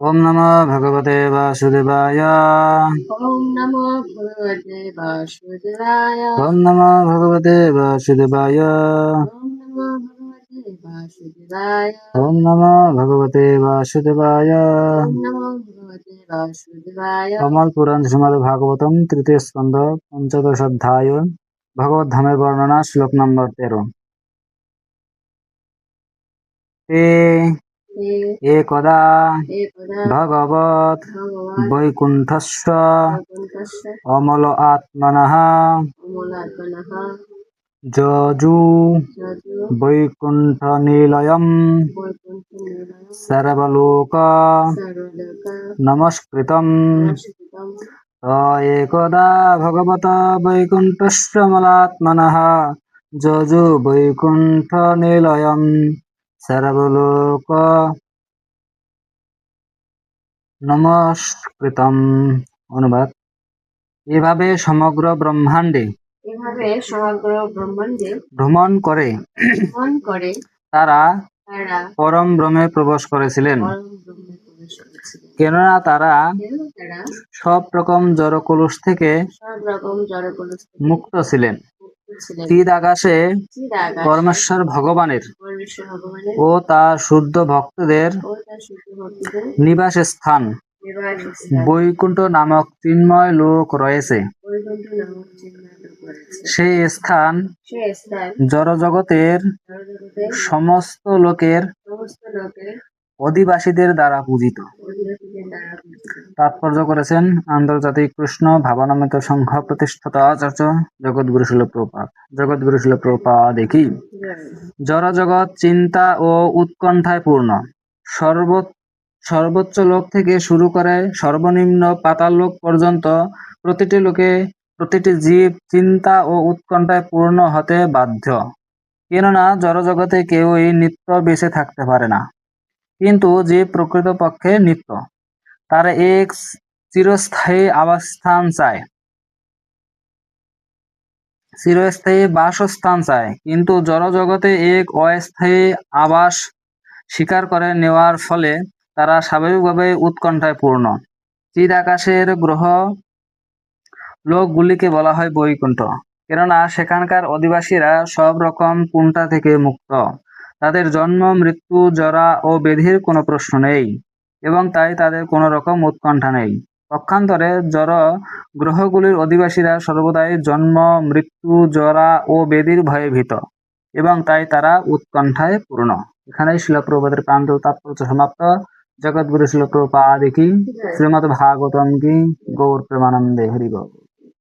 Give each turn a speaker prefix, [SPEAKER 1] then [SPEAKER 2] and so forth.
[SPEAKER 1] ओम नमो भगवते वासुदेवाय।
[SPEAKER 2] ओम नमो भगवते वासुदेवाय।
[SPEAKER 1] ओम नमो भगवते वासुदेवाय।
[SPEAKER 2] ओम नमो भगवते वासुदेवाय।
[SPEAKER 1] ओम नमो भगवते वासुदेवाय।
[SPEAKER 2] ओम नमो भगवते वासुदेवाय।
[SPEAKER 1] कमल पुराण श्रीमद् भागवतम तृतीय स्कंद पंचदश अध्याय भगवत धामेर वर्णना श्लोक नंबर 13। ते
[SPEAKER 2] हे
[SPEAKER 1] एकदा
[SPEAKER 2] एकदा
[SPEAKER 1] भगवत
[SPEAKER 2] भगवान्
[SPEAKER 1] वैकुंठस्य
[SPEAKER 2] वैकुण्ठस्य
[SPEAKER 1] अमल आत्मनः
[SPEAKER 2] अमलात्मनः
[SPEAKER 1] जजु
[SPEAKER 2] जजु
[SPEAKER 1] वैकुंठनिलयम्
[SPEAKER 2] वैकुण्ठनिलयं
[SPEAKER 1] सर्वलोक
[SPEAKER 2] सर्वलोक
[SPEAKER 1] नमस्कृतम्।
[SPEAKER 2] नमस्कृतं।
[SPEAKER 1] स एकदा भगवता वैकुण्ठस्यमलात्मनः जजु वैकुण्ठनिलयम् सर्वलोक নমস্কৃতম। অনুবাদ: এভাবে সমগ্র ব্রহ্মাণ্ডে
[SPEAKER 2] এভাবে সমগ্র ব্রহ্মাণ্ডে
[SPEAKER 1] ভ্রমণ করে
[SPEAKER 2] ভ্রমণ করে
[SPEAKER 1] তারা
[SPEAKER 2] তারা
[SPEAKER 1] পরম ব্রহ্মে প্রবেশ করেছিলেন,
[SPEAKER 2] পরম ব্রহ্মে প্রবেশ করেছিলেন।
[SPEAKER 1] কেননা তারা
[SPEAKER 2] কেন তারা
[SPEAKER 1] সব রকম জড়কলুষ থেকে
[SPEAKER 2] সব রকম জড়কলুষ থেকে
[SPEAKER 1] মুক্ত ছিলেন।
[SPEAKER 2] মুক্ত ছিলেন।
[SPEAKER 1] চিদ আকাশে
[SPEAKER 2] চিদাকাশে
[SPEAKER 1] পরমেশ্বর ভগবানের
[SPEAKER 2] পরমেশ্বর ভগবানের
[SPEAKER 1] ও তার শুদ্ধ ভক্তদের
[SPEAKER 2] ও তার শুদ্ধ ভক্তদের
[SPEAKER 1] নিবাস স্থান
[SPEAKER 2] নিবাসস্থান
[SPEAKER 1] বৈকুণ্ঠ নামক চিন্ময় লোক রয়েছে।
[SPEAKER 2] বৈকুণ্ঠ নামক চিহ্নিত করেছে।
[SPEAKER 1] সেই স্থান
[SPEAKER 2] সে স্থান
[SPEAKER 1] জড়জগতের
[SPEAKER 2] জড়জগতের
[SPEAKER 1] সমস্ত লোকের
[SPEAKER 2] সমস্ত লোকের
[SPEAKER 1] অধিবাসীদের দ্বারা পূজিত।
[SPEAKER 2] অধিবাসীদের দ্বারা পূজিত।
[SPEAKER 1] তাৎপর্য করেছেন আন্তর্জাতিক কৃষ্ণ ভাবনামৃত সংঘ প্রতিষ্ঠাতা আচার্য জগৎগুরু শিল প্রভুপাদ। জগৎগুরু শিল প্রভুপাদ দেখি জড়জগৎ চিন্তা ও উৎকণ্ঠায় পূর্ণ। সর্বোচ্চ লোক থেকে শুরু করে সর্বনিম্ন পাতাল লোক পর্যন্ত প্রতিটি লোকে প্রতিটি জীব চিন্তা ও উৎকণ্ঠায় পূর্ণ হতে বাধ্য, কেননা জড়জগতে কেউই নিত্য বেঁচে থাকতে পারে না। কিন্তু যে প্রকৃতপক্ষে নিত্য, তারা এক চিরস্থায়ী আবাসস্থান চায়, চিরস্থায়ী বাসস্থান চায়, কিন্তু জড়জগতে এক অস্থায়ী আবাস স্বীকার করে নেওয়ার ফলে তারা স্বাভাবিকভাবে উৎকণ্ঠায় পূর্ণ। চিদাকাশের গ্রহ লোকগুলিকে বলা হয় বৈকুণ্ঠ, কেননা সেখানকার অধিবাসীরা সব রকম কুণ্ঠা থেকে মুক্ত। তাদের জন্ম মৃত্যু জরা ও ব্যাধির কোনো প্রশ্ন নেই এবং তাই তাদের কোনো রকম উৎকণ্ঠা নেই। পক্ষান্তরে জড় গ্রহগুলির অধিবাসীরা সর্বদাই জন্ম মৃত্যু জরা ও ব্যাধির ভয়ে ভীত এবং তাই তারা উৎকণ্ঠায় পূর্ণ। এখানেই শিল প্রভুপাদের প্রান্ত তাৎপর্য সমাপ্ত। জগৎগুরু শিল প্রভুপাদ কি, শ্রীমদ্ ভাগবতম কি, গৌর প্রেমানন্দে হরি বল।